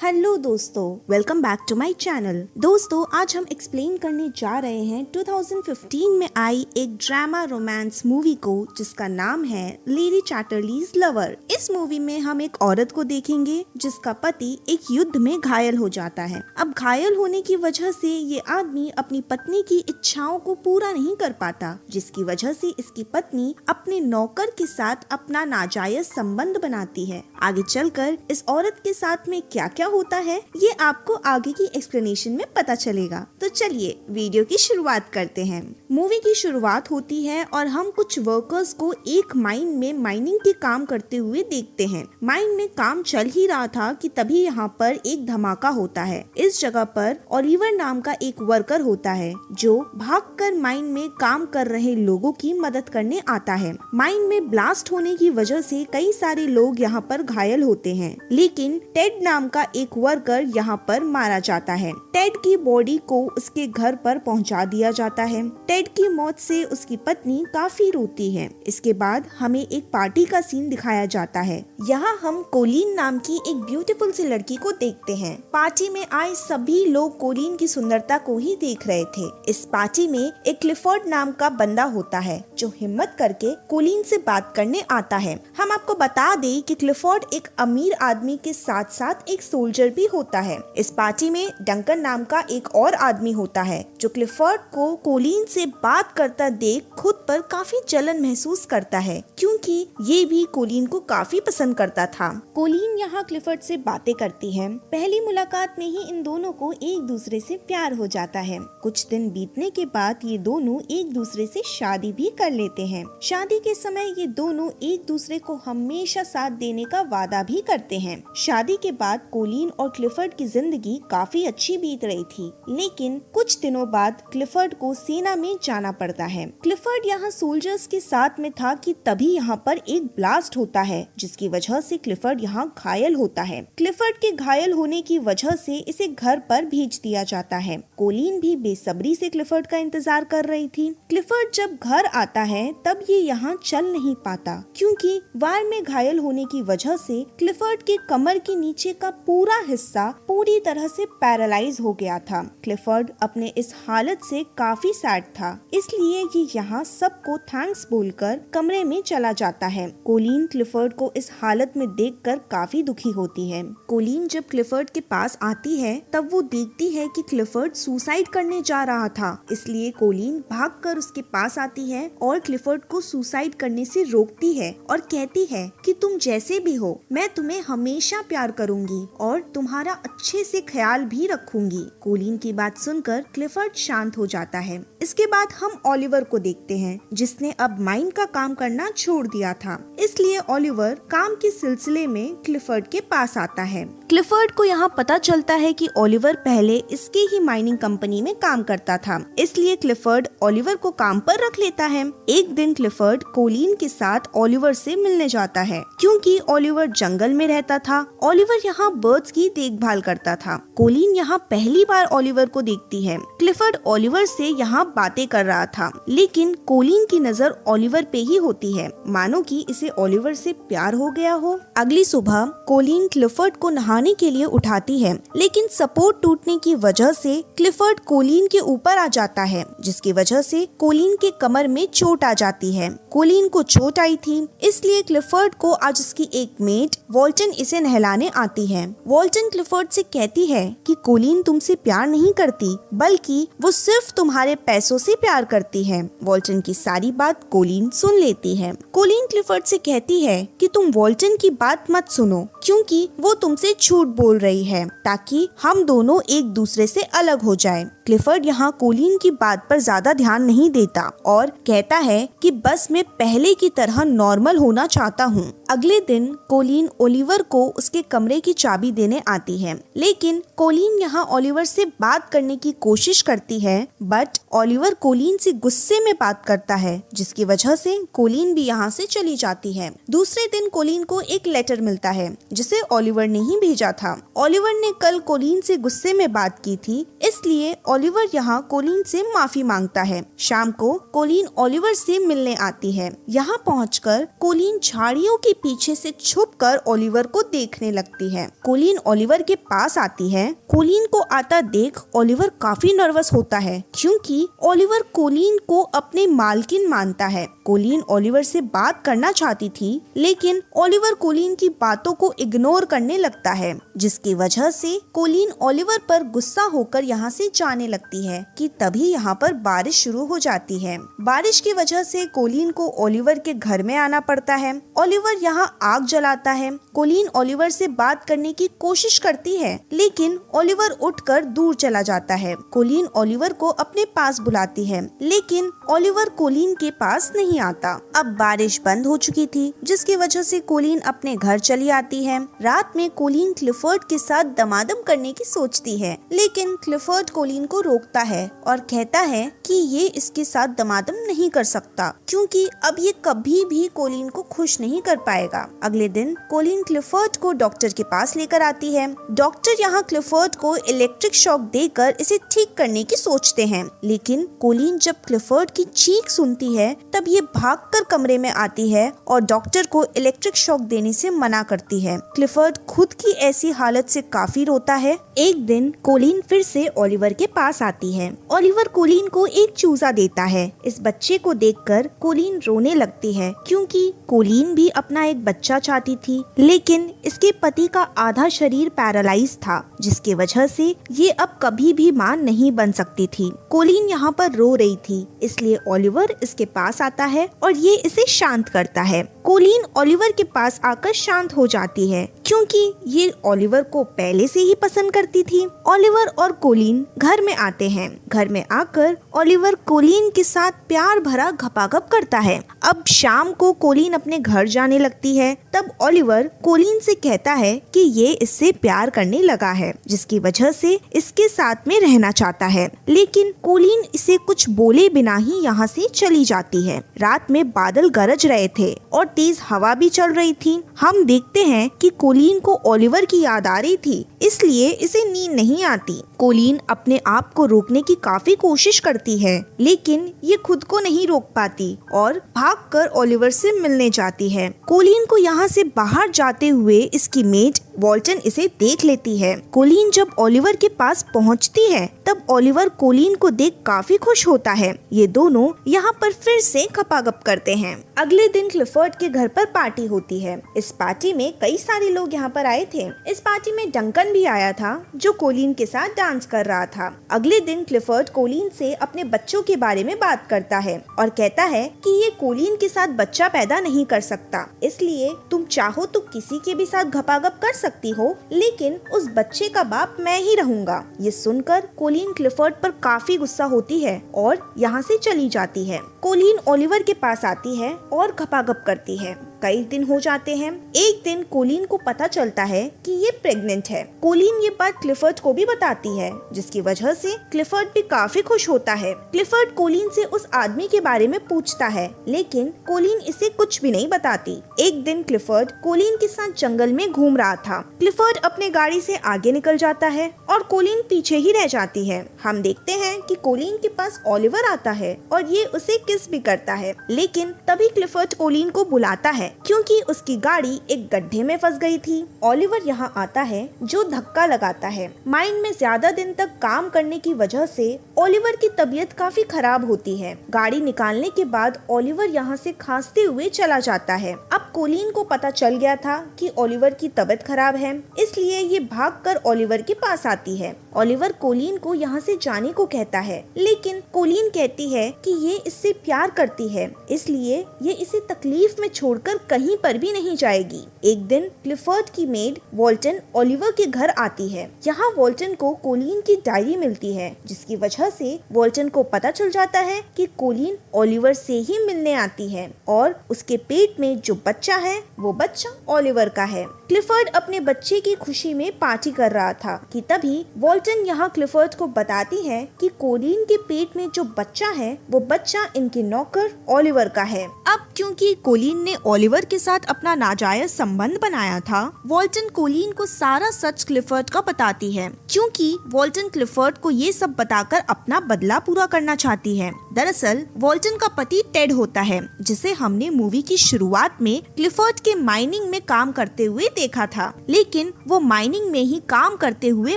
Hello दोस्तों, welcome back to my channel. दोस्तों, आज हम एक्सप्लेन करने जा रहे हैं 2015 में आई एक ड्रामा रोमांस मूवी को जिसका नाम है लेडी चैटरलीज लवर। इस मूवी में हम एक औरत को देखेंगे जिसका पति एक युद्ध में घायल हो जाता है। अब घायल होने की वजह से ये आदमी अपनी पत्नी की इच्छाओं को पूरा नहीं कर पाता, जिसकी वजह से इसकी पत्नी अपने नौकर के साथ अपना नाजायज संबंध बनाती है। आगे चलकर इस औरत के साथ में क्या क्या होता है ये आपको आगे की एक्सप्लेनेशन में पता चलेगा। तो चलिए वीडियो की शुरुआत करते हैं। मूवी की शुरुआत होती है और हम कुछ वर्कर्स को एक माइन में माइनिंग के काम करते हुए देखते हैं। माइन में काम चल ही रहा था कि तभी यहाँ पर एक धमाका होता है। इस जगह पर ओलिवर नाम का एक वर्कर होता है जो भागकर माइन में काम कर रहे लोगों की मदद करने आता है। माइन में ब्लास्ट होने की वजह से कई सारे लोग यहाँ पर घायल होते हैं, लेकिन टेड नाम का एक वर्कर यहाँ पर मारा जाता है। टेड की बॉडी को उसके घर पर पहुँचा दिया जाता है। टेड की मौत से उसकी पत्नी काफी रोती है। इसके बाद हमें एक पार्टी का सीन दिखाया जाता है। यहाँ हम कोलिन नाम की एक ब्यूटीफुल सी लड़की को देखते हैं। पार्टी में आए सभी लोग कोलिन की सुंदरता को ही देख रहे थे। इस पार्टी में एक क्लिफोर्ड नाम का बंदा होता है जो हिम्मत करके कोलिन से बात करने आता है। हम आपको बता दें कि क्लिफोर्ड एक अमीर आदमी के साथ साथ एक सोल्जर भी होता है। इस पार्टी में डंकन नाम का एक और आदमी होता है जो क्लिफोर्ड को कोलिन से बात करता देख खुद पर काफी जलन महसूस करता है, क्योंकि ये भी कोलिन को काफी पसंद करता था। कोलिन यहाँ क्लिफोर्ड से बातें करती है। पहली मुलाकात में ही इन दोनों को एक दूसरे से प्यार हो जाता है। कुछ दिन बीतने के बाद ये दोनों एक दूसरे से शादी भी कर लेते हैं। शादी के समय ये दोनों एक दूसरे को हमेशा साथ देने का वादा भी करते हैं। शादी के बाद कोलिन और क्लिफोर्ड की जिंदगी काफी अच्छी बीत रही थी, लेकिन कुछ दिनों बाद क्लिफोर्ड को सेना में जाना पड़ता है। क्लिफोर्ड यहाँ सोल्जर्स के साथ में था कि तभी यहाँ पर एक ब्लास्ट होता है, जिसकी वजह से क्लिफोर्ड यहाँ घायल होता है। क्लिफोर्ड के घायल होने की वजह से इसे घर पर भेज दिया जाता है। कोलिन भी बेसब्री से क्लिफोर्ड का इंतजार कर रही थी। क्लिफोर्ड जब घर आता है तब ये यहाँ चल नहीं पाता, क्योंकि वार में घायल होने की वजह से क्लिफोर्ड के कमर के नीचे का पूरा हिस्सा पूरी तरह से पैरालाइज हो गया था। क्लिफोर्ड अपने इस हालत से काफी सैड था, इसलिए ये यहाँ सबको थैंक्स बोलकर कमरे में चला जाता है। कोलिन क्लिफोर्ड को इस हालत में देखकर काफी दुखी होती है। कोलिन जब क्लिफोर्ड के पास आती है तब वो देखती है कि क्लिफोर्ड सुसाइड करने जा रहा था, इसलिए कोलिन भागकर उसके पास आती है और क्लिफोर्ड को सुसाइड करने से रोकती है और कहती है कि तुम जैसे भी हो, मैं तुम्हें हमेशा प्यार करूंगी और तुम्हारा अच्छे से ख्याल भी रखूंगी। कोलिन की बात सुनकर क्लिफोर्ड शांत हो जाता है। इसके बाद हम ओलिवर को देखते हैं, जिसने अब माइन का काम करना छोड़ दिया था, इसलिए ओलिवर काम के सिलसिले में क्लिफोर्ड के पास आता है। क्लिफोर्ड को यहाँ पता चलता है कि ओलिवर पहले इसके ही माइनिंग कंपनी में काम करता था, इसलिए क्लिफोर्ड ओलिवर को काम पर रख लेता है। एक दिन क्लिफोर्ड कोलिन के साथ ओलिवर से मिलने जाता है, क्योंकि ओलिवर जंगल में रहता था। ओलिवर यहाँ बर्ड्स की देखभाल करता था। कोलिन यहाँ पहली बार ओलिवर को देखती है। क्लिफोर्ड ओलिवर से यहाँ बातें कर रहा था, लेकिन कोलिन की नजर ओलिवर पे ही होती है, मानो कि इसे ओलिवर से प्यार हो गया हो। अगली सुबह कोलिन क्लिफोर्ड को नहाने के लिए उठाती है, लेकिन सपोर्ट टूटने की वजह से क्लिफोर्ड कोलिन के ऊपर आ जाता है, जिसकी वजह से कोलिन के कमर में चोट आ जाती है। कोलिन को चोट आई थी, इसलिए क्लिफोर्ड को आज उसकी एक मेट वॉल्टन इसे नहलाने आती है। वॉल्टन क्लिफोर्ड से कहती है कि कोलिन तुमसे प्यार नहीं करती, बल्कि वो सिर्फ तुम्हारे पैसों से प्यार करती है। वॉल्टन की सारी बात कोलिन सुन लेती है। कोलिन क्लिफोर्ड से कहती है कि तुम वॉल्टन की बात मत सुनो, क्योंकि वो तुमसे झूठ बोल रही है ताकि हम दोनों एक दूसरे से अलग हो जाएं। क्लिफोर्ड यहाँ कोलिन की बात पर ज्यादा ध्यान नहीं देता और कहता है कि बस मैं पहले की तरह नॉर्मल होना चाहता हूँ। अगले दिन कोलिन ओलिवर को उसके कमरे की चाबी देने आती है, लेकिन कोलिन यहाँ ओलिवर से बात करने की कोशिश करती करती है, बट ओलिवर कोलिन से गुस्से में बात करता है, जिसकी वजह से कोलिन भी यहाँ से चली जाती है। दूसरे दिन कोलिन को एक लेटर मिलता है जिसे ओलिवर ने ही भेजा था। ओलिवर ने कल कोलिन से गुस्से में बात की थी, इसलिए ओलिवर यहाँ कोलिन से माफी मांगता है। शाम को कोलिन ओलिवर से मिलने आती है। यहाँ पहुंचकर कोलिन झाड़ियों के पीछे से छुपकर ओलिवर को देखने लगती है। कोलिन ओलिवर के पास आती है। कोलिन को आता देख ओलिवर काफी नर्वस होता है, क्योंकि ओलिवर कोलिन को अपने मालकिन मानता है। कोलिन ओलिवर से बात करना चाहती थी, लेकिन ओलिवर कोलिन की बातों को इग्नोर करने लगता है, जिसकी वजह से कोलिन ओलिवर पर गुस्सा होकर यहाँ से जाने लगती है कि तभी यहाँ पर बारिश शुरू हो जाती है। बारिश की वजह से कोलिन को ओलिवर के घर में आना पड़ता है। ओलिवर यहाँ आग जलाता है। कोलिन ओलिवर से बात करने की कोशिश करती है, लेकिन ओलिवर उठकर दूर चला जाता है। कोलिन ओलिवर को अपने पास बुलाती है, लेकिन ओलिवर कोलिन के पास नहीं आता। अब बारिश बंद हो चुकी थी, जिसकी वजह से कोलिन अपने घर चली आती है। रात में कोलिन क्लिफर्ड के साथ दमादम करने की सोचती है, लेकिन क्लिफर्ड कोलिन को रोकता है और कहता है कि ये इसके साथ दमादम नहीं कर सकता, क्योंकि अब ये कभी भी कोलिन को खुश नहीं कर पाएगा। अगले दिन कोलिन क्लिफर्ड को डॉक्टर के पास लेकर आती है। डॉक्टर यहाँ क्लिफर्ड को इलेक्ट्रिक शॉक देकर इसे ठीक करने की सोचते हैं, लेकिन कोलिन जब क्लिफर्ड की चीख सुनती है तब ये भागकर कमरे में आती है और डॉक्टर को इलेक्ट्रिक शॉक देने से मना करती है। क्लिफर्ड खुद की ऐसी हालत से काफी रोता है। एक दिन कोलिन फिर से ओलिवर के पास आती है। ओलिवर कोलिन को एक चूजा देता है। इस बच्चे को देखकर कोलिन रोने लगती है, क्योंकि कोलिन भी अपना एक बच्चा चाहती थी, लेकिन इसके पति का आधा शरीर पैरालाइज था, जिसकी वजह से ये अब कभी भी मां नहीं बन सकती थी। कोलिन यहाँ पर रो रही थी, इसलिए ओलिवर इसके पास आता है और ये इसे शांत करता है। कोलिन ओलिवर के पास आकर शांत हो जाती है, क्योंकि ये ओलिवर को पहले से ही पसंद करती थी। ओलिवर और कोलिन घर में आते हैं। घर में आकर ओलिवर कोलिन के साथ प्यार भरा घपाघप करता है। अब शाम को कोलिन अपने घर जाने लगती है। तब ओलिवर कोलिन से कहता है कि ये इससे प्यार करने लगा है, जिसकी वजह से इसके साथ में रहना चाहता है, लेकिन कोलिन इसे कुछ बोले बिना ही यहाँ से चली जाती है। रात में बादल गरज रहे थे और तेज हवा भी चल रही थी। हम देखते हैं कि कोलिन को ओलिवर की याद आ रही थी, इसलिए इसे नींद नहीं आती। कोलिन अपने आप को रोकने की काफी कोशिश करती है, लेकिन ये खुद को नहीं रोक पाती और भागकर ओलिवर से मिलने जाती है। कोलिन को यहाँ से बाहर जाते हुए इसकी मेड वॉल्टन इसे देख लेती है। कोलिन जब ओलिवर के पास पहुँचती है, तब ओलिवर कोलिन को देख काफी खुश होता है। ये दोनों यहाँ पर फिर से खपागप करते हैं। अगले दिन क्लिफर्ड के घर पर पार्टी होती है। इस पार्टी में कई सारे लोग यहाँ पर आए थे। इस पार्टी में डंकन भी आया था, जो कोलिन के साथ डांस कर रहा था। अगले दिन क्लिफर्ड कोलिन से अपने बच्चों के बारे में बात करता है और कहता है कि ये कोलिन के साथ बच्चा पैदा नहीं कर सकता, इसलिए तुम चाहो तो किसी के भी साथ घपाघप कर सकती हो, लेकिन उस बच्चे का बाप मैं ही रहूंगा। ये सुनकर कोलिन क्लिफर्ड पर काफी गुस्सा होती है और यहाँ से चली जाती है। कोलिन ओलिवर के पास आती है और घपाघप करती है। कई दिन हो जाते हैं। एक दिन कोलिन को पता चलता है कि ये प्रेग्नेंट है। कोलिन ये बात क्लिफर्ड को भी बताती है, जिसकी वजह से क्लिफर्ड भी काफी खुश होता है। क्लिफर्ड कोलिन से उस आदमी के बारे में पूछता है, लेकिन कोलिन इसे कुछ भी नहीं बताती। एक दिन क्लिफर्ड कोलिन के साथ जंगल में घूम रहा था। क्लिफर्ड अपने गाड़ी से आगे निकल जाता है और कोलिन पीछे ही रह जाती है। हम देखते हैं कि कोलिन के पास ओलिवर आता है और ये उसे किस भी करता है, लेकिन तभी क्लिफर्ड कोलिन को बुलाता है, क्योंकि उसकी गाड़ी एक गड्ढे में फंस गई थी। ओलिवर यहाँ आता है, जो धक्का लगाता है। माइन में ज्यादा दिन तक काम करने की वजह से ओलिवर की तबीयत काफी खराब होती है। गाड़ी निकालने के बाद ओलिवर यहाँ से खांसते हुए चला जाता है। अब कोलिन को पता चल गया था कि ओलिवर की तबीयत खराब है, इसलिए ये भागकर ओलिवर के पास आती है। ओलिवर कोलिन को यहाँ से जाने को कहता है, लेकिन कोलिन कहती है कि ये इससे प्यार करती है, इसलिए ये इसे तकलीफ में छोड़कर कहीं पर भी नहीं जाएगी। एक दिन क्लिफर्ड की मेड वॉल्टन ओलिवर के घर आती है। यहाँ वॉल्टन को कोलिन की डायरी मिलती है, जिसकी वजह से वॉल्टन को पता चल जाता है कि कोलिन ओलिवर से ही मिलने आती है और उसके पेट में जो बच्चा है वो बच्चा ओलिवर का है। क्लिफर्ड अपने बच्चे की खुशी में पार्टी कर रहा था कि तभी वॉल्टन यहाँ क्लिफर्ड को बताती है कि कोलिन के पेट में जो बच्चा है वो बच्चा इनके नौकर ओलिवर का है। अब क्योंकि कोलिन ने ओलिवर के साथ अपना नाजायज संबंध बनाया था, वॉल्टन कोलिन को सारा सच क्लिफर्ड का बताती है, क्योंकि वॉल्टन क्लिफर्ड को ये सब बताकर अपना बदला पूरा करना चाहती है। दरअसल वॉल्टन का पति टेड होता है, जिसे हमने मूवी की शुरुआत में क्लिफर्ड के माइनिंग में काम करते हुए देखा था, लेकिन वो माइनिंग में ही काम करते हुए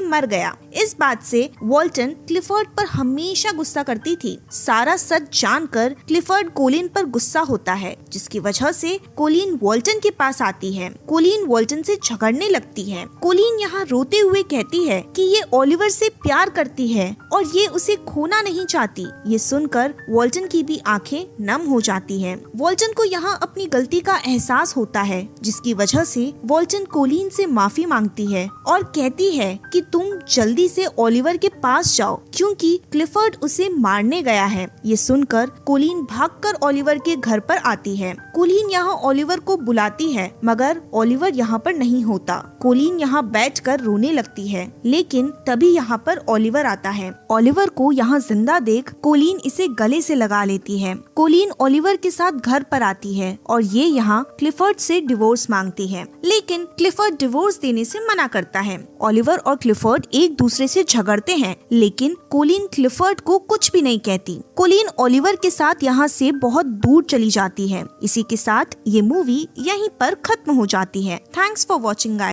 मर गया। इस बात से वॉल्टन क्लिफर्ड पर हमेशा गुस्सा करती थी। सारा सच जानकर क्लिफर्ड कोलिन पर गुस्सा होता है, जिसकी वजह से कोलिन वॉल्टन के पास आती है। कोलिन वॉल्टन से झगड़ने लगती है। कोलिन यहाँ रोते हुए कहती है कि ये ओलिवर से प्यार करती है और ये उसे खोना नहीं चाहती। ये सुनकर वॉल्टन की भी आंखें नम हो जाती हैं। वॉल्टन को यहाँ अपनी गलती का एहसास होता है, जिसकी वजह से वॉल्टन कोलिन से माफी मांगती है और कहती है कि तुम जल्दी से ओलिवर के पास जाओ, क्योंकि क्लिफर्ड उसे मारने गया है। ये सुनकर कोलिन भागकर ओलिवर के घर पर आती है। कोलिन यहाँ ओलिवर को बुलाती है, मगर ओलिवर यहाँ पर नहीं होता। कोलिन यहाँ बैठकर रोने लगती है, लेकिन तभी यहाँ पर ओलिवर आता है। ओलिवर को यहाँ जिंदा देख कोलिन इसे गले से लगा लेती है। कोलिन ओलिवर के साथ घर पर आती है और ये यहाँ क्लिफर्ड से डिवोर्स मांगती है, लेकिन क्लिफर्ड डिवोर्स देने से मना करता है। ओलिवर और क्लिफर्ड एक दूसरे से झगड़ते हैं, लेकिन कोलिन क्लिफर्ड को कुछ भी नहीं कहती। कोलिन ओलिवर के साथ यहाँ से बहुत दूर चली जाती है। इसी के साथ ये मूवी यहीं पर खत्म हो जाती है। Thanks for watching guys.